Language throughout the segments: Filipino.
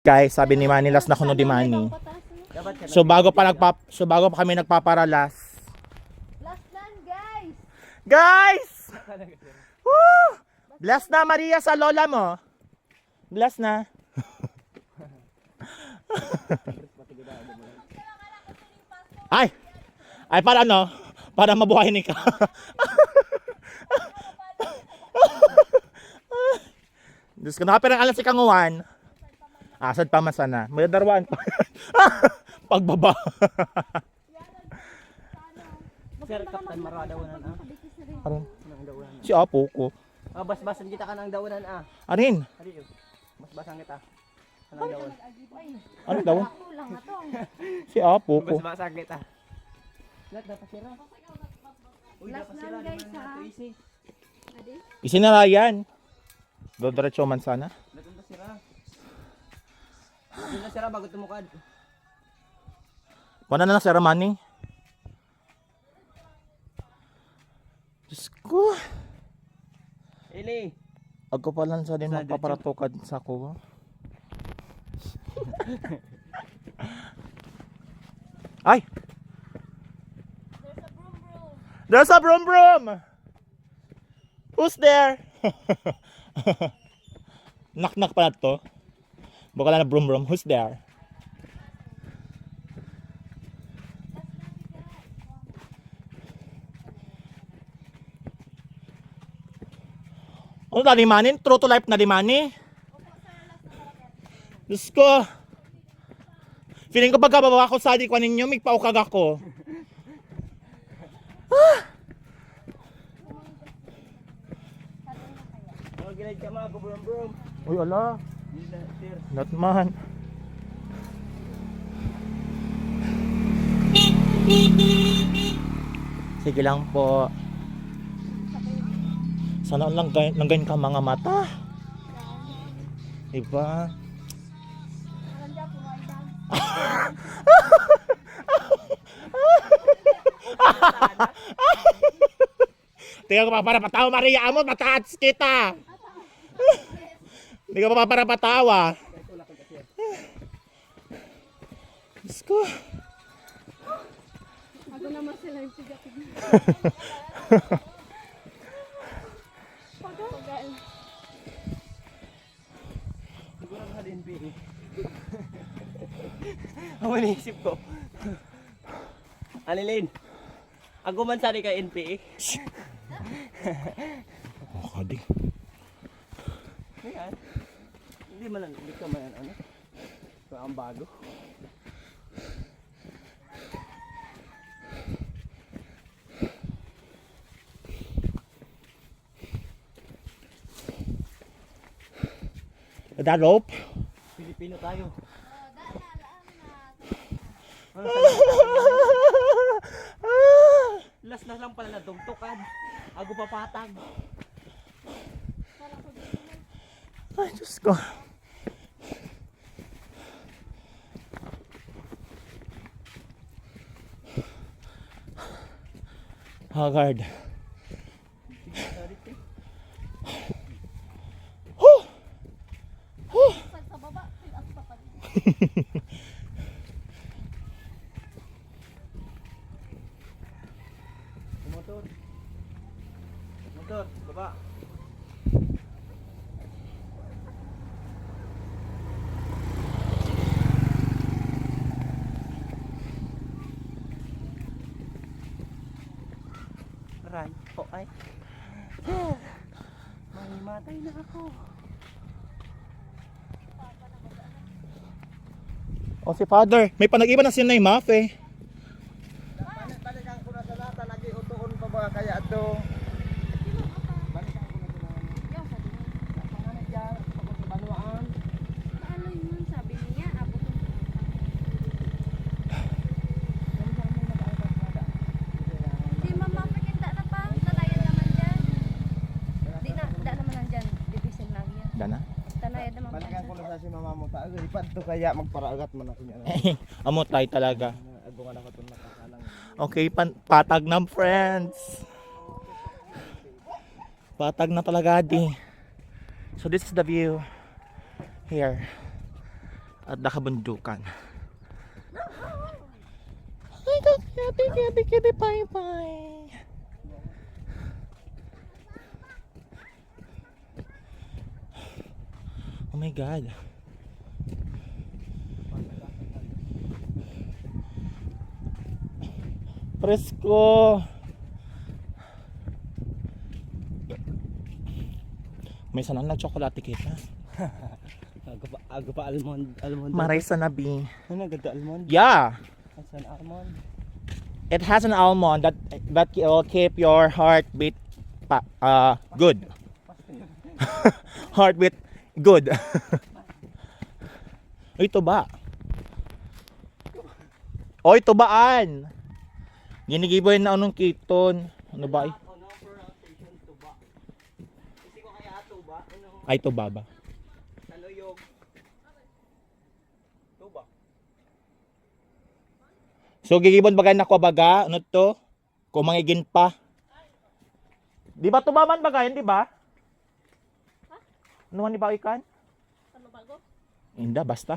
Guys, sabi ni Manny, last na kuno di Manny. So bago pa kami nagpaparalas. Last nan, guys! Guys! Woo! Bless na Maria sa lola mo. Bless na. Ay! Ay para ano? Para mabuhay ni ka. Diyos ko, nakaperang alas si Kanguan. Asad pa masana. May darwan pa. Pagbaba. Sir, Kaptan Mara dawanan Arin. Nang dawanan. Si Apo ko. Basbasan kita ka ng dawanan Arin. Ari yo. Basbasan kita. Kanang dawan. Ano daw? Kulang na to. Si Apo ko. Basbasan kita. Lat dapat sira. Uy, dapat sira guys, naman ha? nato isi. Adi? Isinara yan. Diretso man sana. Lat unta sira. Hindi na sira bago tumukad. Wala na Sir Manny. Diyos ko. Ili. Ako pa lang sa din Sa magpaparatukad sa ko. Ay! There's a broom broom! Who's there? Knock pa na to. Baka lang na broom broom. Who's there? Ano na di Manny? True to life na di Manny? Diyos ko. Feeling ko pagkababa ko sa di ko ninyo, may paukag ako. Mga gilid ka mga brum. Uy, ala. Hindi na sir. Not man. Sige lang po. Sana lang ganyan ka mga mata. Diba? Tingnan ko pa para patawa Maria mo, mataas kita. Hindi ka pa para patawa. Diyos ko. Ako naman sila yung tiga-tiga. Pagal. Siguro sa NPA. Ang naisip ko. Alilin. Ako man sari ka NPA. Oh, kadi. Ayan. Hindi ka man ano. Ito ang bago. That rope? Pilipino tayo. Last na lang pala na dugtukan. Ako papatag. Ay, Diyos ko. Haggard. Sa baba, ako pa pa. Motor. Motor, baba. Aray, po ay. Mahimatay na ako. O si Father, may panag-iba na si Nay Maf eh. Balikan ko na sa lata, lagi utuon pa ba kaya ito? Balikan ko na sa lata. Sa panganay dyan, pagod sa banuaan. Ano yun? Sabi niya, abot yung Di mamapakita na pa. Tanayan naman dyan. Di na, da naman nandyan. Division lang yan. Dana? Tanayan naman Balikan ko na sa si mama mo ta. Ipad to kaya magparaagat man ako niya. Amotay talaga. Agungan ako itong nakakalang. Okay, patag na friends. Patag na talaga di. So this is the view here. At nakabundukan. Ay, kitty, bye. Oh my God. Presko. May sanang nag-chocolate cake na. Aga pa almond. Maray sa nabi. Ano ganda almond? Yeah. Asan almond? It has an almond that will keep your heartbeat good. Heartbeat good. Ito ba? Oy, tubaan. Ginigiboy na anong kiton. Ano ba? Ano pronunciation tuba? Kasi ko kaya tuba. Ano? Ay, tuba ba? Taluyog. Tuba. So, gigibon bagay na ko baga. Ano to? Kung mangigin pa. Di ba tuba man bagayan, di ba? Ano man di ba ikan? Hindi, basta.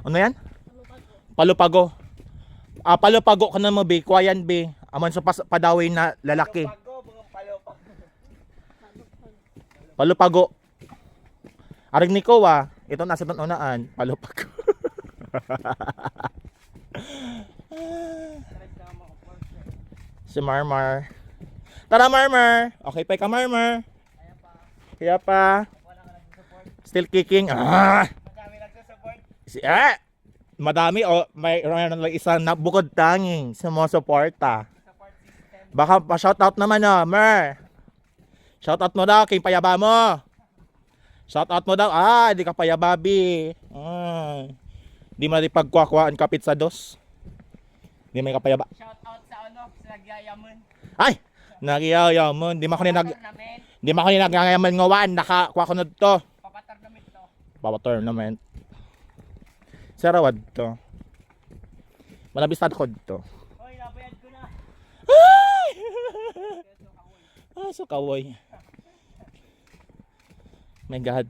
Ano yan? Palupago. Palupago ka na mo, be. Kuwayan, be. Aman sa padaway na lalaki. Palupago. Arig ni ko, ito nasa tununaan. Palupago. Si Marmar. Tara, Marmar. Okay pa ka, Marmar. Kaya pa. Still kicking. Madami o may lang isang bukod tanging sumusuporta. Baka pa-shoutout naman Mer. Shoutout mo daw kay payaba mo. Shoutout mo daw. Di ka payababi. Di mo na di pagkuha-kuhaan kapit sa dos. Di may kapayaba. Shoutout sa sa nagyayamon. Ay! Nagyayamon. Di mo ko ni nagyayamon ngawan. Nakakuha ko na to. Papa-tournament. Sarawad to. Malabistad ko to. Hoy, nabayad ko na. Ay! So kawoy. My God.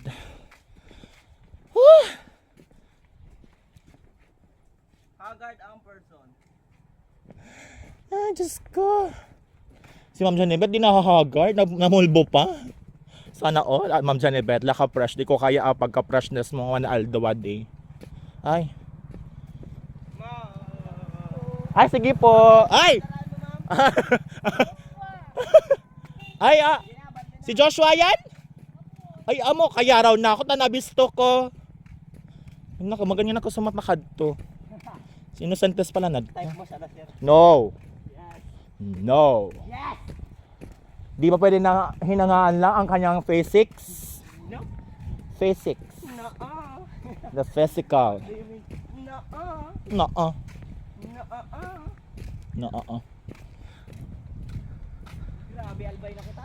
Haggard ang person. Ay, Diyos ko. Si Ma'am Janibet, di nakahagard. Namulbo pa. Sana all. Ma'am Janibet, laka-fresh. Di ko kaya pagka-freshness mo na aldawad eh. Ay. Ay, sige po. Ay! Ay, si Joshua yan? Ay, amo, kaya raw na ako na nabisto ko. Naku, maganyan ako sa matakad to. Sinusentes pala na. Type mo siya na, sir. No. Yes. No. Yes. Di ba pwede na hinangaan lang ang kanyang physics? No. Physics. No. The physical. Do you mean no? No. No. No. Grabe, albay na kita.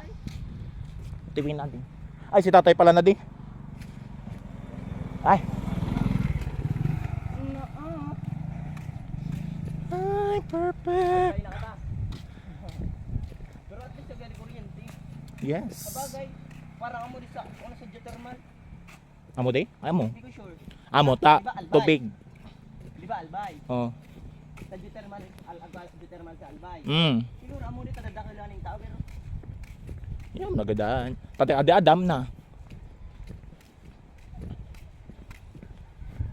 Tingin natin. Ay, si tatay pala na di. Ay. No. Ay, perfect. Albay na kita. Pero at least sa kuryente. Yes. Sabagay, parang amo di sa geothermal. Amo di? Amo. Hindi ko sure. Amo ta Diba, albay? tubig. Di ba albay? Oh. Sa geothermal sa albay. Siguro amo di tadadakil lang ng tao pero Yan, nagadaan. Tatay ade Adam na.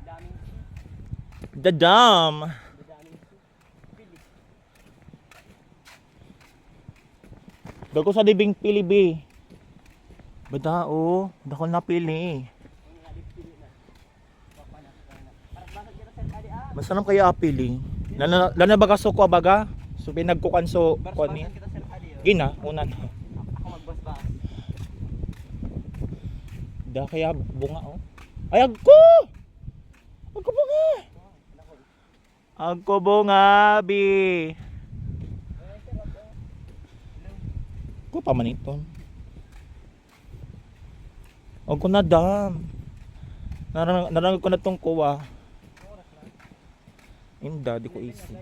daming Dadam. Dago sa dibing pili be. Badao, dako na pili. Masanam kaya apili. Lana baga so ko baga. So pinagkukan so ko ni. kita sir ali. Gina, una na. Ako magbasbas. Da kaya bunga oh. Ay agko. Agko bunga. Agko bunga bi. Ko pa man ito. Agko na dam. Narang ko na tong kuwa. Inda, di ko easy.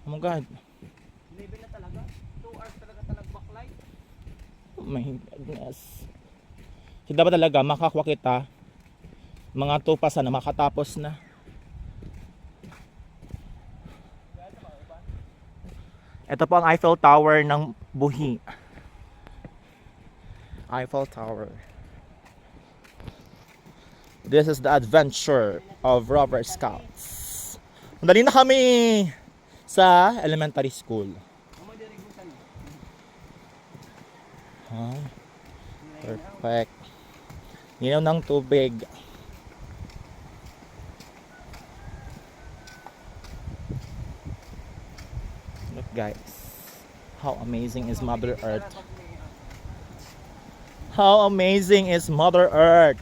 Oh my God. Level na talaga. 2 hours talaga backlight. Oh my goodness. Hindi ba talaga makakuha kita Mga to pa sana makatapos na. Ito po ang Eiffel Tower ng Buhi. Eiffel Tower. This is the adventure of Rover Scouts. Dali na kami sa elementary school. Huh? Perfect. Ginaw ng tubig. Look guys, how amazing is Mother Earth. How amazing is Mother Earth.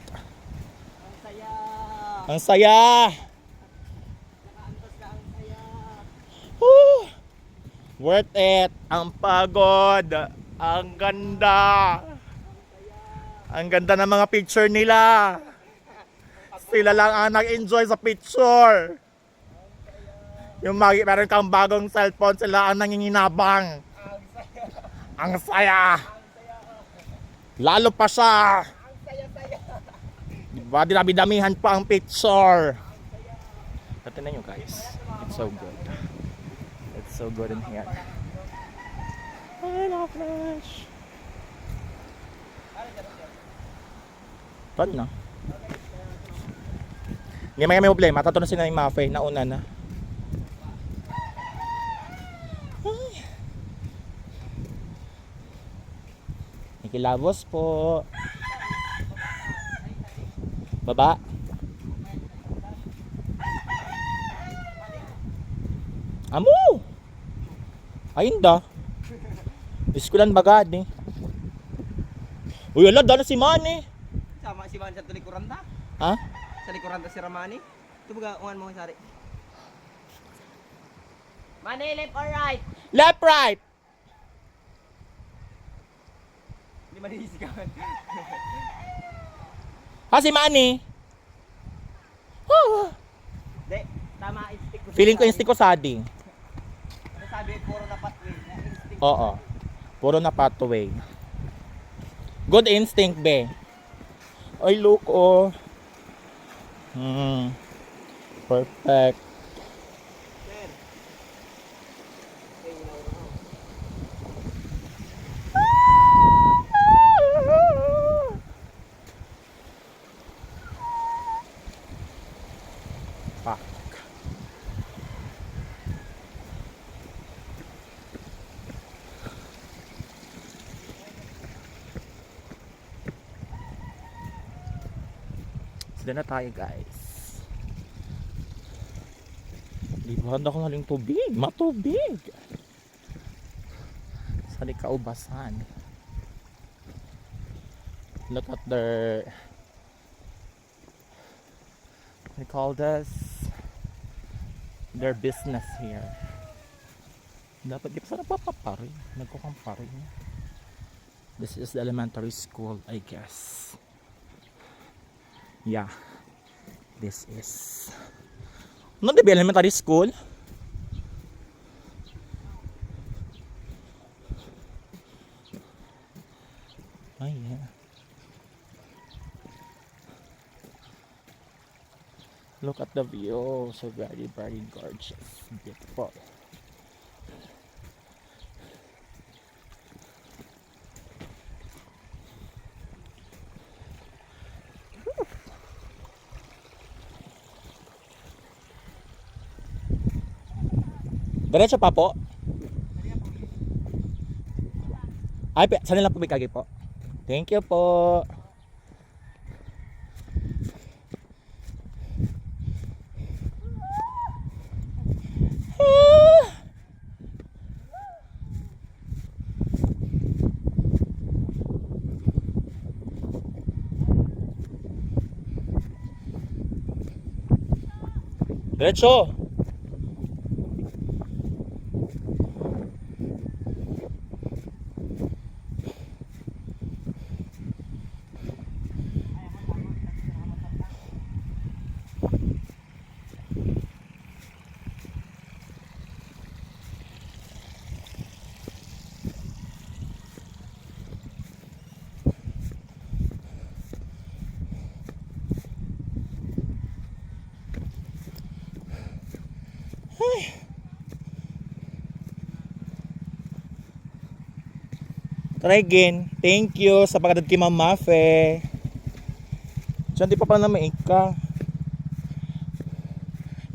Ang saya. Woo! Worth it. Ang pagod. Ang ganda. Ang ganda ng mga picture nila. Sila lang ang nag-enjoy sa picture. Yung meron kang bagong cellphone, sila ang nanginginabang. Ang saya. Lalo pa siya. Diba, dinami-damihan pa ang picture. Tignan nyo guys. It's so good. It's so good in here. I love Flash. Pan na. Hindi may problema. Tatunan sila yung Mafe. Nauna na. Ay. Nikilabos po. Baba. Amo. Ainda. Diskulan bagad eh. Uy, ala, dana si Manny. Sama si Manny sa tulikuran ta. Ha? Sa likuran ta si Ramani. Ito baga, ungan mo sari. Manny, left or right? Left, right. Hindi manisigawan. Ha, si Manny. Oh. Hindi, tama instinct ko. Feeling ko instinct ko sadi. Sabi, puro na pathway. Instinct. Oo. Puro na pathway. Good instinct, be. Ay, look, oh. Perfect. Pak. Sila na tayo guys. Libuhan ako naling tubig. Matubig. Sa kaubasan. Look at their, they call this, their business here. Dapat di pa sana papapari. Nagkukampari. This is the elementary school, I guess. Yeah. This is. Ano di ba elementary school? Oh yeah. Look at the view. So very, very gorgeous. Beautiful. Diretso pa po. Ay, saan lang po may kagi po? Thank you po. Diretso. Try again. Thank you sa pagkadad kay Ma'am Mafe. Diyan, di pa pala na maika.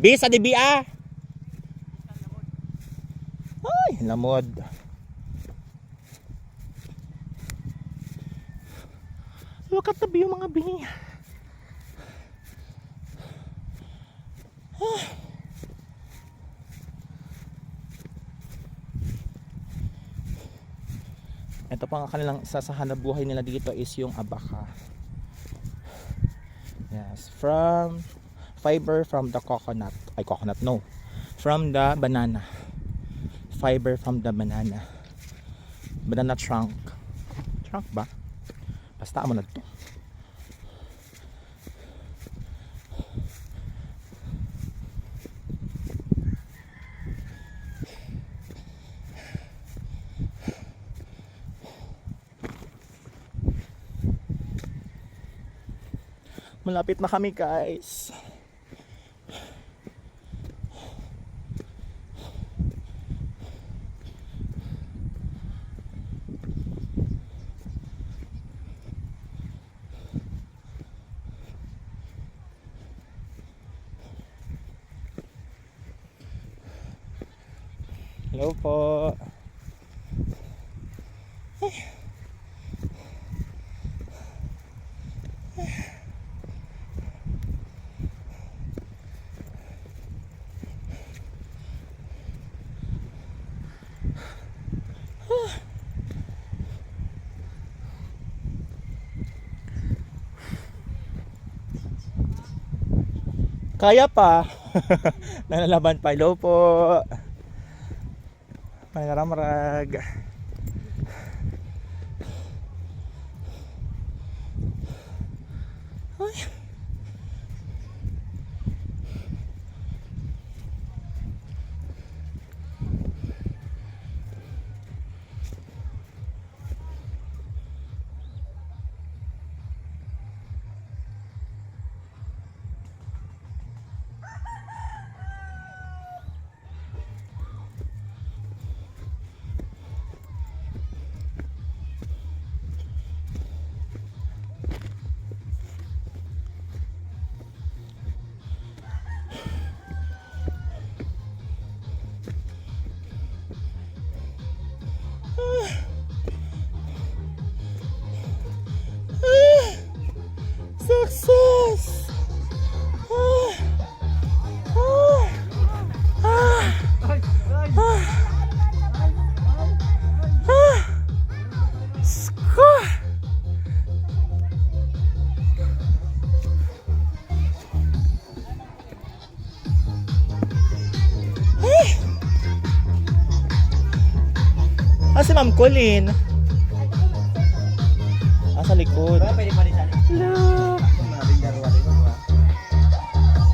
Bisa, di biya. Ay, lamod. Look at the view, mga bini. Ito pa ang kanilang isa sa hanap buhay nila dito is yung abaka. Yes, from fiber from the coconut. Ay, coconut, no. From the banana. Fiber from the banana. Banana trunk. Trunk ba? Basta mo na to. Malapit na kami, guys. Hello po. Kaya pa. Nalalaban pa. Hello po. May naramrag. Ay. Success! Score! Si Ma'am Colleen. Sa likod. Pwede pa rin sa Look!